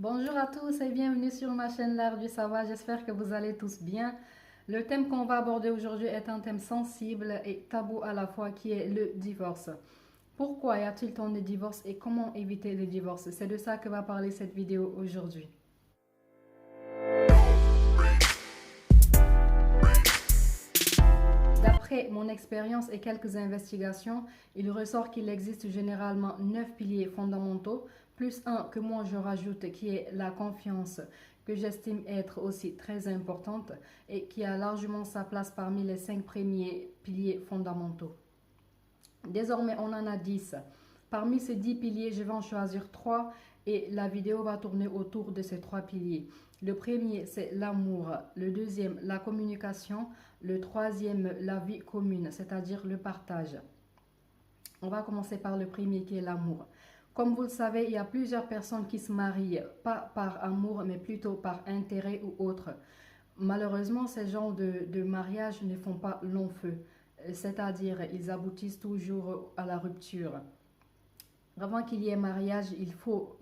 Bonjour à tous et bienvenue sur ma chaîne L'Art du Savoir. J'espère que vous allez tous bien. Le thème qu'on va aborder aujourd'hui est un thème sensible et tabou à la fois qui est le divorce. Pourquoi y a-t-il tant de divorces et comment éviter le divorce? C'est de ça que va parler cette vidéo aujourd'hui. D'après mon expérience et quelques investigations, il ressort qu'il existe généralement 9 piliers fondamentaux, plus un que moi je rajoute qui est la confiance, que j'estime être aussi très importante et qui a largement sa place parmi les 5 premiers piliers fondamentaux. Désormais, on en a 10. Parmi ces 10 piliers, je vais en choisir 3 et la vidéo va tourner autour de ces 3 piliers. Le premier, c'est l'amour. Le deuxième, la communication. Le troisième, la vie commune, c'est-à-dire le partage. On va commencer par le premier qui est l'amour. Comme vous le savez, il y a plusieurs personnes qui se marient, pas par amour, mais plutôt par intérêt ou autre. Malheureusement, ces genres de mariages ne font pas long feu, c'est-à-dire ils aboutissent toujours à la rupture. Avant qu'il y ait mariage, il faut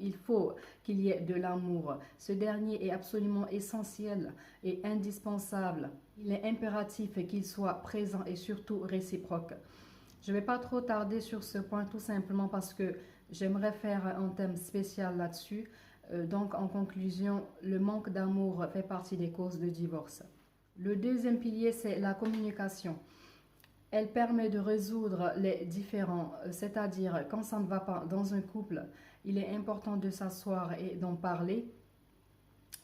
qu'il y ait de l'amour. Ce dernier est absolument essentiel et indispensable. Il est impératif qu'il soit présent et surtout réciproque. Je ne vais pas trop tarder sur ce point tout simplement parce que j'aimerais faire un thème spécial là-dessus. Donc en conclusion, le manque d'amour fait partie des causes de divorce. Le deuxième pilier, c'est la communication. Elle permet de résoudre les différends, c'est-à-dire quand ça ne va pas dans un couple, il est important de s'asseoir et d'en parler.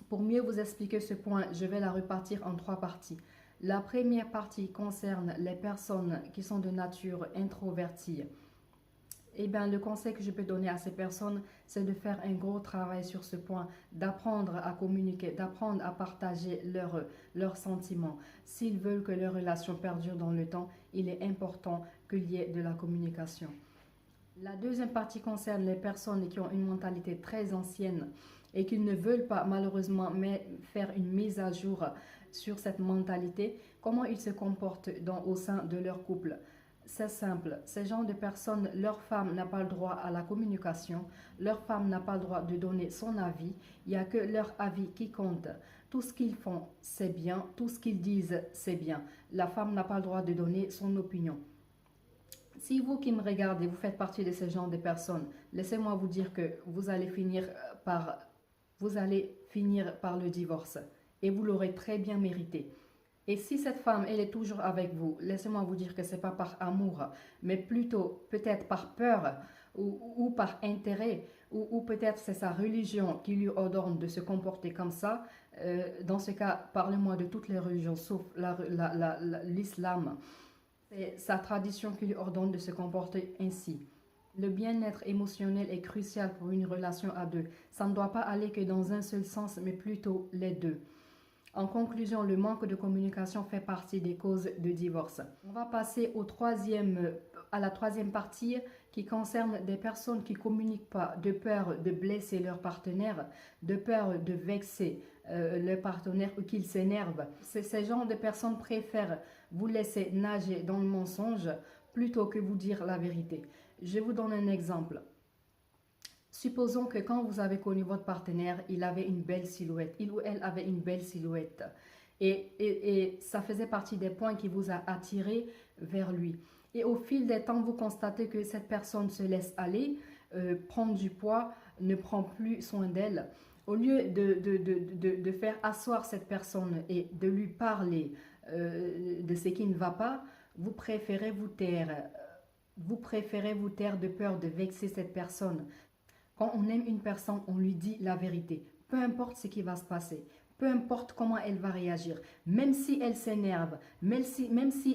Pour mieux vous expliquer ce point, je vais la repartir en 3 parties. La première partie concerne les personnes qui sont de nature introvertie. Eh bien, le conseil que je peux donner à ces personnes, c'est de faire un gros travail sur ce point, d'apprendre à communiquer, d'apprendre à partager leurs sentiments. S'ils veulent que leur relation perdure dans le temps, il est important qu'il y ait de la communication. La deuxième partie concerne les personnes qui ont une mentalité très ancienne et qui ne veulent pas malheureusement faire une mise à jour sur cette mentalité, comment ils se comportent au sein de leur couple. C'est simple, ces gens de personnes, leur femme n'a pas le droit à la communication, leur femme n'a pas le droit de donner son avis, il n'y a que leur avis qui compte. Tout ce qu'ils font, c'est bien, tout ce qu'ils disent, c'est bien. La femme n'a pas le droit de donner son opinion. Si vous qui me regardez, vous faites partie de ce genre de personnes, laissez-moi vous dire que vous allez finir par le divorce et vous l'aurez très bien mérité. Et si cette femme, elle est toujours avec vous, laissez-moi vous dire que ce n'est pas par amour, mais plutôt peut-être par peur ou par intérêt, ou peut-être c'est sa religion qui lui ordonne de se comporter comme ça. Dans ce cas, parlez-moi de toutes les religions, sauf l'islam. C'est sa tradition qui lui ordonne de se comporter ainsi. Le bien-être émotionnel est crucial pour une relation à deux. Ça ne doit pas aller que dans un seul sens, mais plutôt les deux. En conclusion, le manque de communication fait partie des causes de divorce. On va passer à la troisième partie qui concerne des personnes qui ne communiquent pas de peur de blesser leur partenaire, de peur de vexer leur partenaire ou qu'ils s'énervent. Ces genres de personnes préfèrent vous laisser nager dans le mensonge plutôt que vous dire la vérité. Je vous donne un exemple. Supposons que quand vous avez connu votre partenaire, il avait une belle silhouette, il ou elle avait une belle silhouette. Et ça faisait partie des points qui vous a attiré vers lui. Et au fil des temps, vous constatez que cette personne se laisse aller, prend du poids, ne prend plus soin d'elle. Au lieu de faire asseoir cette personne et de lui parler de ce qui ne va pas, vous préférez vous taire. Vous préférez vous taire de peur de vexer cette personne. Quand on aime une personne, on lui dit la vérité. Peu importe ce qui va se passer, peu importe comment elle va réagir, même si elle s'énerve, même si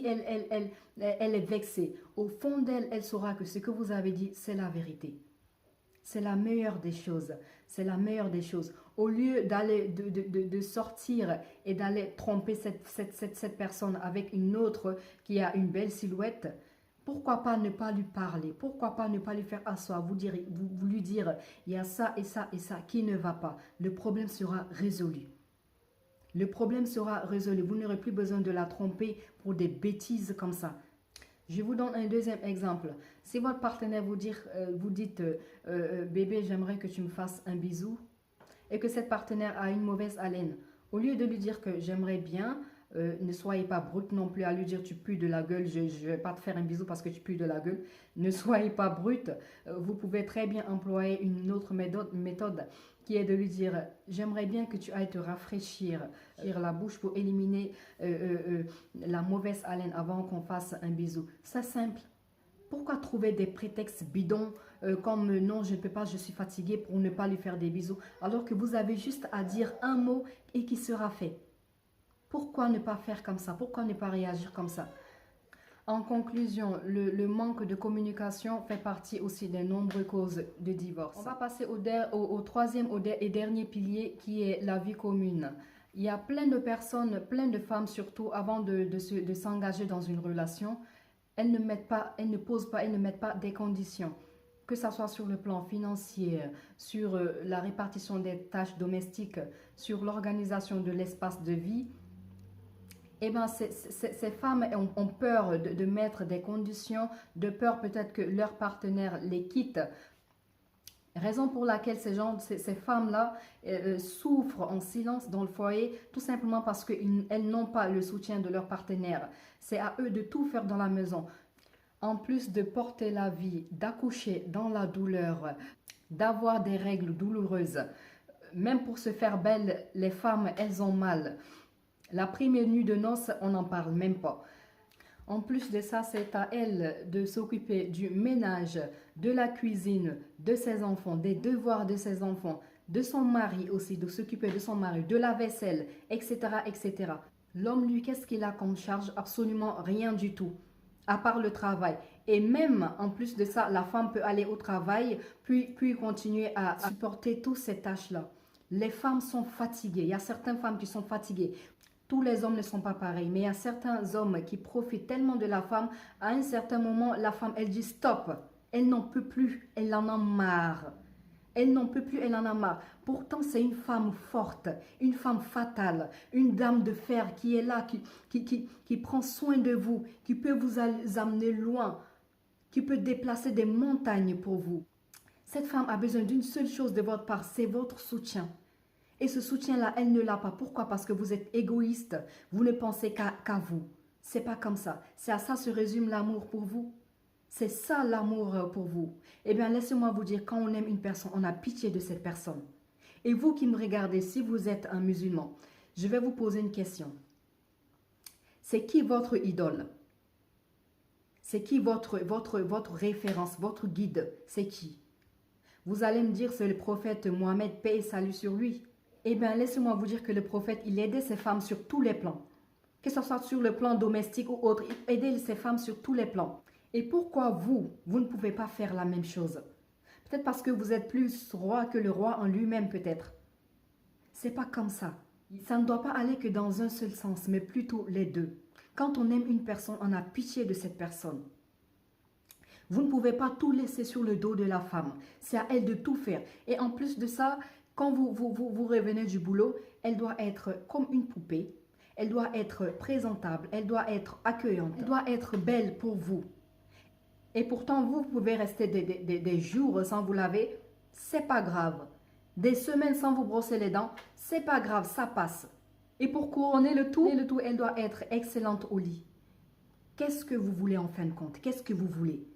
elle est vexée, au fond d'elle, elle saura que ce que vous avez dit, c'est la vérité. C'est la meilleure des choses. C'est la meilleure des choses. Au lieu d'aller de sortir et d'aller tromper cette personne avec une autre qui a une belle silhouette, pourquoi pas ne pas lui parler? Pourquoi pas ne pas lui faire asseoir? Vous lui dire, il y a ça et ça et ça qui ne va pas. Le problème sera résolu. Le problème sera résolu. Vous n'aurez plus besoin de la tromper pour des bêtises comme ça. Je vous donne un deuxième exemple. Si votre partenaire vous dit, bébé, j'aimerais que tu me fasses un bisou. et que cette partenaire a une mauvaise haleine, au lieu de lui dire que j'aimerais bien, ne soyez pas brute non plus à lui dire tu pues de la gueule, je ne vais pas te faire un bisou parce que tu pues de la gueule. Ne soyez pas brute. Vous pouvez très bien employer une autre méthode qui est de lui dire j'aimerais bien que tu ailles te rafraîchir la bouche pour éliminer la mauvaise haleine avant qu'on fasse un bisou. C'est simple. Pourquoi trouver des prétextes bidons comme non, je ne peux pas, je suis fatiguée pour ne pas lui faire des bisous, alors que vous avez juste à dire un mot et qui sera fait. Pourquoi ne pas faire comme ça? Pourquoi ne pas réagir comme ça? En conclusion, le manque de communication fait partie aussi des nombreuses causes de divorce. On va passer au troisième et dernier pilier qui est la vie commune. Il y a plein de personnes, plein de femmes surtout, avant de s'engager dans une relation, elles ne posent pas, elles ne mettent pas des conditions. Que ce soit sur le plan financier, sur la répartition des tâches domestiques, sur l'organisation de l'espace de vie. Eh bien, ces femmes ont peur de mettre des conditions, de peur peut-être que leur partenaire les quitte. Raison pour laquelle ces femmes-là souffrent en silence dans le foyer, tout simplement parce qu'elles n'ont pas le soutien de leur partenaire. C'est à eux de tout faire dans la maison. En plus de porter la vie, d'accoucher dans la douleur, d'avoir des règles douloureuses, même pour se faire belle, les femmes, elles ont mal. La première nuit de noces, on n'en parle même pas. En plus de ça, c'est à elle de s'occuper du ménage, de la cuisine, de ses enfants, des devoirs de ses enfants, de son mari aussi, de s'occuper de son mari, de la vaisselle, etc., etc. L'homme, lui, qu'est-ce qu'il a comme charge? Absolument rien du tout, à part le travail. Et même, en plus de ça, la femme peut aller au travail, puis continuer à supporter toutes ces tâches-là. Les femmes sont fatiguées. Il y a certaines femmes qui sont fatiguées. Tous les hommes ne sont pas pareils, mais il y a certains hommes qui profitent tellement de la femme. À un certain moment, la femme, elle dit stop. Elle n'en peut plus, elle en a marre. Elle n'en peut plus, elle en a marre. Pourtant, c'est une femme forte, une femme fatale, une dame de fer qui est là, qui prend soin de vous, qui peut vous amener loin, qui peut déplacer des montagnes pour vous. Cette femme a besoin d'une seule chose de votre part, c'est votre soutien. Et ce soutien-là, elle ne l'a pas. Pourquoi? Parce que vous êtes égoïste. Vous ne pensez qu'à vous. C'est pas comme ça. C'est à ça se résume l'amour pour vous. C'est ça l'amour pour vous. Eh bien, laissez-moi vous dire, quand on aime une personne, on a pitié de cette personne. Et vous qui me regardez, si vous êtes un musulman, je vais vous poser une question. C'est qui votre idole? C'est qui votre référence, votre guide? C'est qui? Vous allez me dire, c'est le prophète Mohammed, paix et salut sur lui. Eh bien, laissez-moi vous dire que le prophète, il aidait ses femmes sur tous les plans. Que ce soit sur le plan domestique ou autre, il aidait ses femmes sur tous les plans. Et pourquoi vous ne pouvez pas faire la même chose? Peut-être parce que vous êtes plus roi que le roi en lui-même, peut-être. C'est pas comme ça. Ça ne doit pas aller que dans un seul sens, mais plutôt les deux. Quand on aime une personne, on a pitié de cette personne. Vous ne pouvez pas tout laisser sur le dos de la femme. C'est à elle de tout faire. Et en plus de ça, quand vous revenez du boulot, elle doit être comme une poupée. Elle doit être présentable. Elle doit être accueillante. Elle doit être belle pour vous. Et pourtant, vous pouvez rester des jours sans vous laver. C'est pas grave. Des semaines sans vous brosser les dents. C'est pas grave, ça passe. Et pour couronner le tout, elle doit être excellente au lit. Qu'est-ce que vous voulez en fin de compte? Qu'est-ce que vous voulez?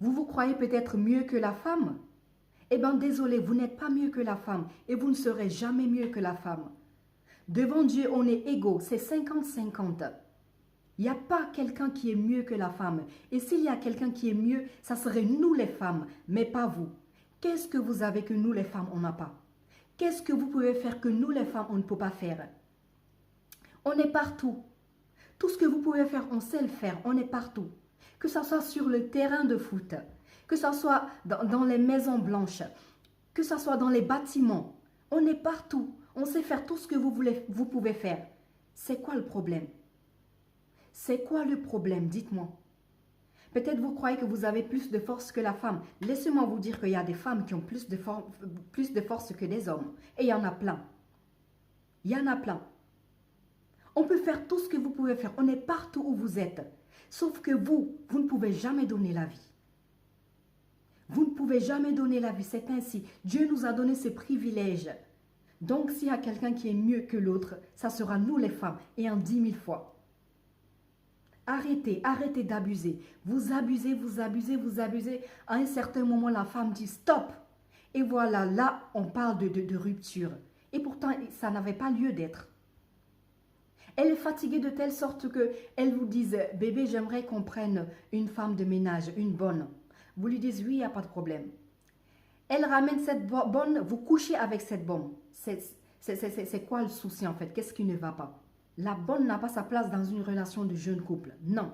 Vous vous croyez peut-être mieux que la femme? Eh bien, désolé, vous n'êtes pas mieux que la femme et vous ne serez jamais mieux que la femme. Devant Dieu, on est égaux, c'est 50-50. Il n'y a pas quelqu'un qui est mieux que la femme. Et s'il y a quelqu'un qui est mieux, ça serait nous les femmes, mais pas vous. Qu'est-ce que vous avez que nous les femmes, on n'a pas? Qu'est-ce que vous pouvez faire que nous les femmes, on ne peut pas faire? On est partout. Tout ce que vous pouvez faire, on sait le faire, on est partout. Que ce soit sur le terrain de foot, que ce soit dans les maisons blanches, que ce soit dans les bâtiments. On est partout. On sait faire tout ce que vous pouvez faire. C'est quoi le problème? C'est quoi le problème? Dites-moi. Peut-être vous croyez que vous avez plus de force que la femme. Laissez-moi vous dire qu'il y a des femmes qui ont plus de force que des hommes. Et il y en a plein. Il y en a plein. On peut faire tout ce que vous pouvez faire. On est partout où vous êtes. Sauf que vous ne pouvez jamais donner la vie. Vous ne pouvez jamais donner la vie, c'est ainsi. Dieu nous a donné ce privilège. Donc s'il y a quelqu'un qui est mieux que l'autre, ça sera nous les femmes, et en 10 000 fois. Arrêtez d'abuser. Vous abusez, vous abusez, vous abusez. À un certain moment, la femme dit stop. Et voilà, là, on parle de rupture. Et pourtant, ça n'avait pas lieu d'être. Elle est fatiguée de telle sorte qu'elle vous dise, bébé, j'aimerais qu'on prenne une femme de ménage, une bonne. Vous lui dites, oui, il n'y a pas de problème. Elle ramène cette bonne, vous couchez avec cette bonne. C'est quoi le souci en fait? Qu'est-ce qui ne va pas? La bonne n'a pas sa place dans une relation de jeune couple. Non.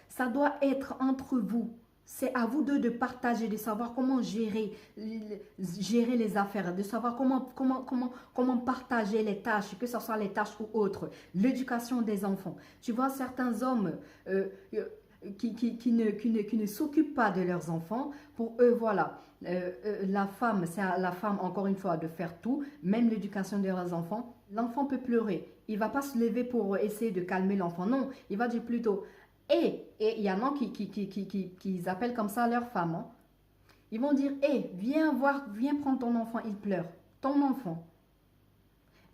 Ça doit être entre vous. C'est à vous deux de partager, de savoir comment gérer les affaires, de savoir comment partager les tâches, que ce soit les tâches ou autres. L'éducation des enfants. Tu vois, certains hommes qui ne s'occupent pas de leurs enfants, pour eux, voilà, la femme, c'est à la femme, encore une fois, de faire tout, même l'éducation de leurs enfants. L'enfant peut pleurer. Il ne va pas se lever pour essayer de calmer l'enfant. Non, il va dire plutôt, et il y en a qui appellent comme ça leur femme. Hein. Ils vont dire, viens voir, viens prendre ton enfant, il pleure. Ton enfant.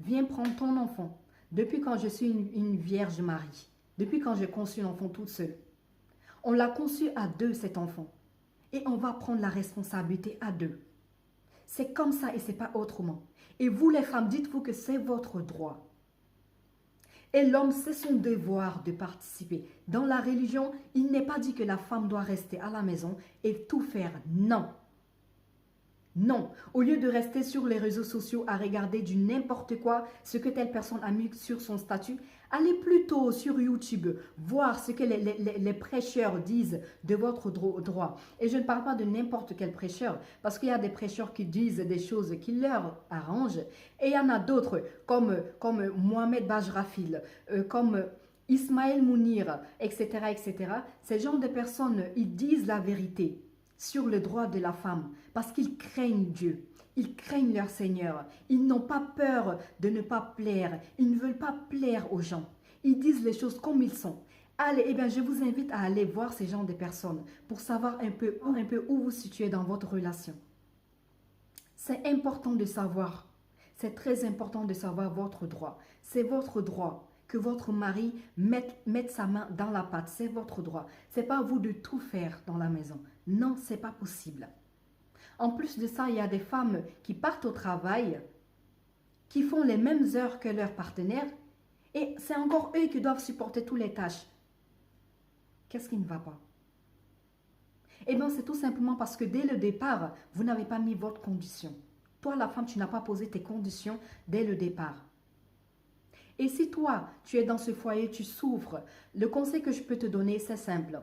Viens prendre ton enfant. Depuis quand je suis une vierge Marie, depuis quand j'ai conçu l'enfant toute seule, on l'a conçu à deux, cet enfant. Et on va prendre la responsabilité à deux. C'est comme ça et c'est pas autrement. Et vous les femmes, dites-vous que c'est votre droit. Et l'homme, c'est son devoir de participer. Dans la religion, il n'est pas dit que la femme doit rester à la maison et tout faire. Non. Non. Au lieu de rester sur les réseaux sociaux à regarder du n'importe quoi, ce que telle personne a mis sur son statut, allez plutôt sur YouTube, voir ce que les prêcheurs disent de votre droit. Et je ne parle pas de n'importe quel prêcheur, parce qu'il y a des prêcheurs qui disent des choses qui leur arrangent, et il y en a d'autres, comme Mohamed Bajrafil, comme Ismaël Mounir, etc., etc. Ces genres de personnes, ils disent la vérité sur le droit de la femme, parce qu'ils craignent Dieu. Ils craignent leur Seigneur. Ils n'ont pas peur de ne pas plaire. Ils ne veulent pas plaire aux gens. Ils disent les choses comme ils sont. Allez, je vous invite à aller voir ces genres de personnes pour savoir un peu où vous situez dans votre relation. C'est important de savoir. C'est très important de savoir votre droit. C'est votre droit que votre mari mette sa main dans la pâte. C'est votre droit. C'est pas à vous de tout faire dans la maison. Non, c'est pas possible. En plus de ça, il y a des femmes qui partent au travail, qui font les mêmes heures que leurs partenaires, et c'est encore eux qui doivent supporter toutes les tâches. Qu'est-ce qui ne va pas? C'est tout simplement parce que dès le départ, vous n'avez pas mis votre condition. Toi, la femme, tu n'as pas posé tes conditions dès le départ. Et si toi, tu es dans ce foyer, tu souffres, le conseil que je peux te donner, c'est simple.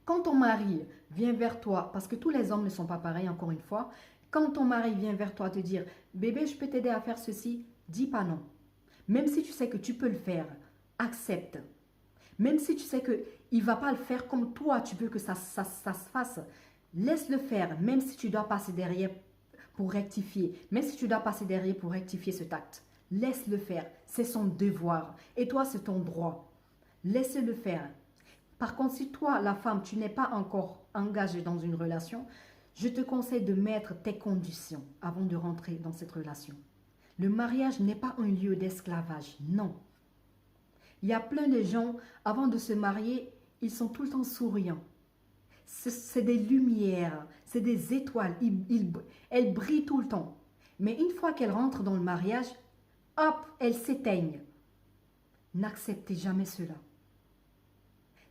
Quand ton mari vient vers toi, parce que tous les hommes ne sont pas pareils, encore une fois, quand ton mari vient vers toi te dire « Bébé, je peux t'aider à faire ceci », dis pas non. Même si tu sais que tu peux le faire, accepte. Même si tu sais qu'il ne va pas le faire comme toi, tu veux que ça se fasse, laisse-le faire, même si tu dois passer derrière pour rectifier. Même si tu dois passer derrière pour rectifier cet acte. Laisse-le faire, c'est son devoir. Et toi, c'est ton droit. Laisse-le faire. Par contre, si toi, la femme, tu n'es pas encore engagée dans une relation, je te conseille de mettre tes conditions avant de rentrer dans cette relation. Le mariage n'est pas un lieu d'esclavage, non. Il y a plein de gens, avant de se marier, ils sont tout le temps souriants. C'est des lumières, c'est des étoiles, elles brillent tout le temps. Mais une fois qu'elles rentrent dans le mariage, hop, elles s'éteignent. N'acceptez jamais cela.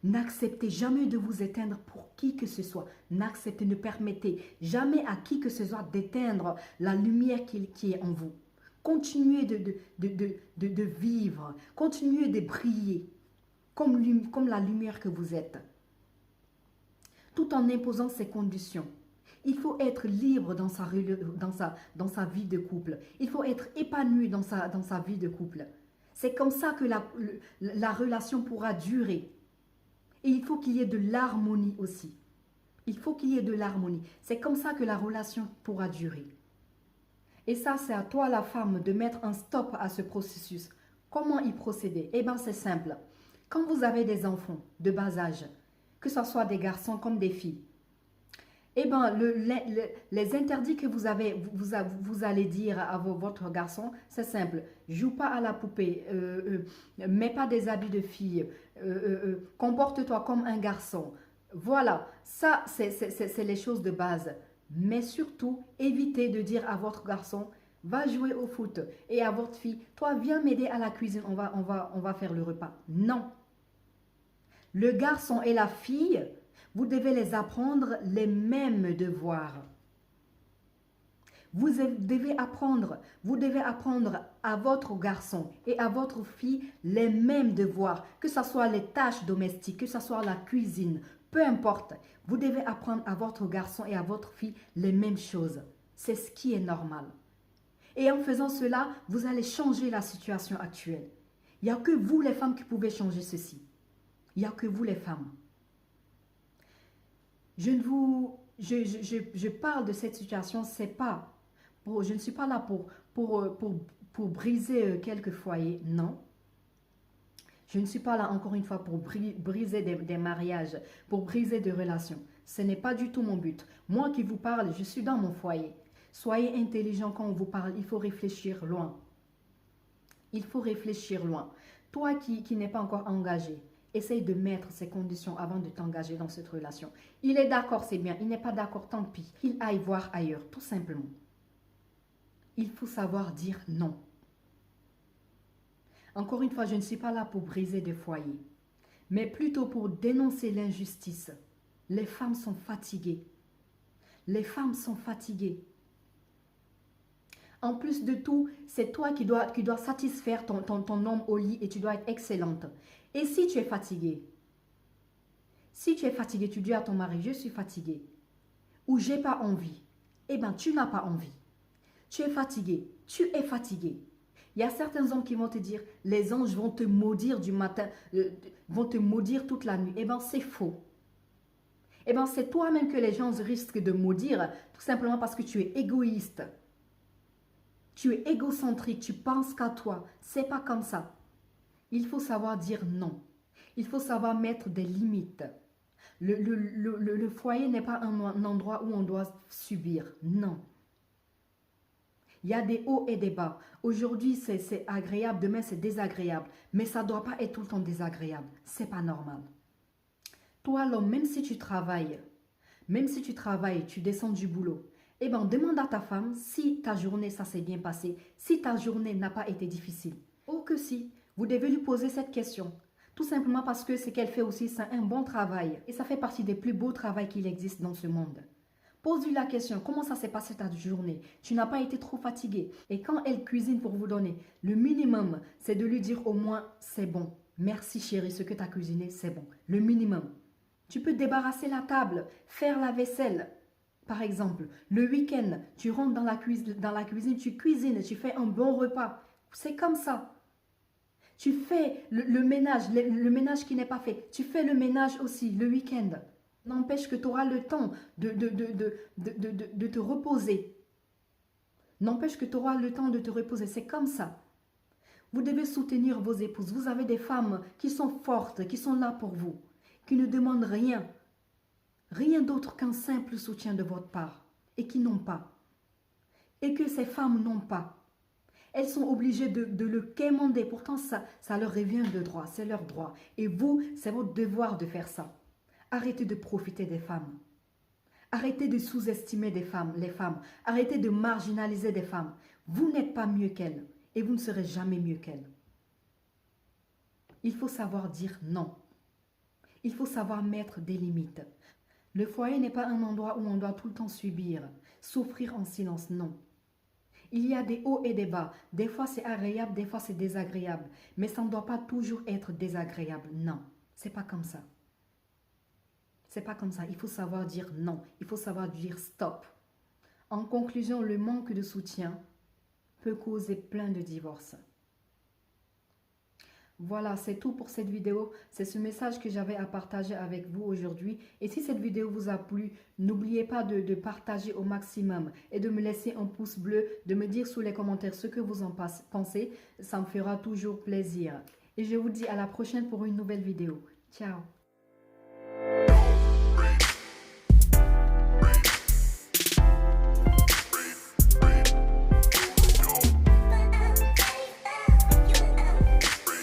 N'acceptez jamais de vous éteindre pour qui que ce soit. N'acceptez, ne permettez jamais à qui que ce soit d'éteindre la lumière qui est en vous. Continuez de vivre, continuez de briller comme la lumière que vous êtes. Tout en imposant ces conditions. Il faut être libre dans sa vie de couple. Il faut être épanoui dans sa vie de couple. C'est comme ça que la relation pourra durer. Et il faut qu'il y ait de l'harmonie aussi. Il faut qu'il y ait de l'harmonie. C'est comme ça que la relation pourra durer. Et ça, c'est à toi, la femme, de mettre un stop à ce processus. Comment y procéder? C'est simple. Quand vous avez des enfants de bas âge, que ce soit des garçons comme des filles, Eh bien, les interdits que vous allez dire à votre garçon, c'est simple. Joue pas à la poupée, mets pas des habits de fille, comporte-toi comme un garçon. Voilà, ça, c'est les choses de base. Mais surtout, évitez de dire à votre garçon, va jouer au foot. Et à votre fille, toi, viens m'aider à la cuisine, on va faire le repas. Non. Le garçon et la fille, vous devez les apprendre les mêmes devoirs. Vous devez apprendre à votre garçon et à votre fille les mêmes devoirs, que ce soit les tâches domestiques, que ce soit la cuisine, peu importe. Vous devez apprendre à votre garçon et à votre fille les mêmes choses. C'est ce qui est normal. Et en faisant cela, vous allez changer la situation actuelle. Il n'y a que vous les femmes qui pouvez changer ceci. Il n'y a que vous les femmes. Je parle de cette situation, c'est pas je ne suis pas là pour briser quelques foyers, non. Je ne suis pas là encore une fois pour briser des mariages, pour briser des relations. Ce n'est pas du tout mon but. Moi qui vous parle, je suis dans mon foyer. Soyez intelligent quand on vous parle, il faut réfléchir loin. Il faut réfléchir loin. Toi qui n'es pas encore engagé, essaye de mettre ces conditions avant de t'engager dans cette relation. Il est d'accord, c'est bien. Il n'est pas d'accord, tant pis. Qu'il aille voir ailleurs, tout simplement. Il faut savoir dire non. Encore une fois, je ne suis pas là pour briser des foyers, mais plutôt pour dénoncer l'injustice. Les femmes sont fatiguées. Les femmes sont fatiguées. En plus de tout, c'est toi qui dois satisfaire ton homme au lit et tu dois être excellente. Et si tu es fatiguée, tu dis à ton mari, je suis fatiguée, ou j'ai pas envie, eh bien tu n'as pas envie. Tu es fatigué, tu es fatigué. Il y a certains hommes qui vont te dire, les anges vont te maudire du matin, vont te maudire toute la nuit. Eh bien, c'est faux. Eh bien, c'est toi-même que les gens risquent de maudire, tout simplement parce que tu es égoïste. Tu es égocentrique, tu penses qu'à toi. C'est pas comme ça. Il faut savoir dire non. Il faut savoir mettre des limites. Le foyer n'est pas un endroit où on doit subir. Non. Il y a des hauts et des bas. Aujourd'hui, c'est agréable, demain, c'est désagréable. Mais ça ne doit pas être tout le temps désagréable. Ce n'est pas normal. Toi, l'homme, même si tu travailles, tu descends du boulot, eh bien, demande à ta femme si ta journée, ça s'est bien passé, si ta journée n'a pas été difficile. Oh que si, vous devez lui poser cette question. Tout simplement parce que ce qu'elle fait aussi, c'est un bon travail. Et ça fait partie des plus beaux travaux qu'il existe dans ce monde. Pose-lui la question, comment ça s'est passé ta journée? Tu n'as pas été trop fatigué? Et quand elle cuisine pour vous donner, le minimum, c'est de lui dire au moins, c'est bon. Merci chérie, ce que tu as cuisiné, c'est bon. Le minimum. Tu peux débarrasser la table, faire la vaisselle. Par exemple, le week-end, tu rentres dans la cuisine, tu cuisines, tu fais un bon repas. C'est comme ça. Tu fais le ménage, le ménage qui n'est pas fait. Tu fais le ménage aussi le week-end. N'empêche que tu auras le temps de te reposer. N'empêche que tu auras le temps de te reposer. C'est comme ça. Vous devez soutenir vos épouses. Vous avez des femmes qui sont fortes, qui sont là pour vous, qui ne demandent rien. Rien d'autre qu'un simple soutien de votre part. Et qui n'ont pas. Et que ces femmes n'ont pas. Elles sont obligées de le quémander. Pourtant, ça leur revient de droit. C'est leur droit. Et vous, c'est votre devoir de faire ça. Arrêtez de profiter des femmes. Arrêtez de sous-estimer les femmes. Arrêtez de marginaliser des femmes. Vous n'êtes pas mieux qu'elles et vous ne serez jamais mieux qu'elles. Il faut savoir dire non. Il faut savoir mettre des limites. Le foyer n'est pas un endroit où on doit tout le temps subir, souffrir en silence, non. Il y a des hauts et des bas. Des fois c'est agréable, des fois c'est désagréable. Mais ça ne doit pas toujours être désagréable, non. C'est pas comme ça. C'est pas comme ça. Il faut savoir dire non. Il faut savoir dire stop. En conclusion, le manque de soutien peut causer plein de divorces. Voilà, c'est tout pour cette vidéo. C'est ce message que j'avais à partager avec vous aujourd'hui. Et si cette vidéo vous a plu, n'oubliez pas de partager au maximum et de me laisser un pouce bleu, de me dire sous les commentaires ce que vous en pensez. Ça me fera toujours plaisir. Et je vous dis à la prochaine pour une nouvelle vidéo. Ciao!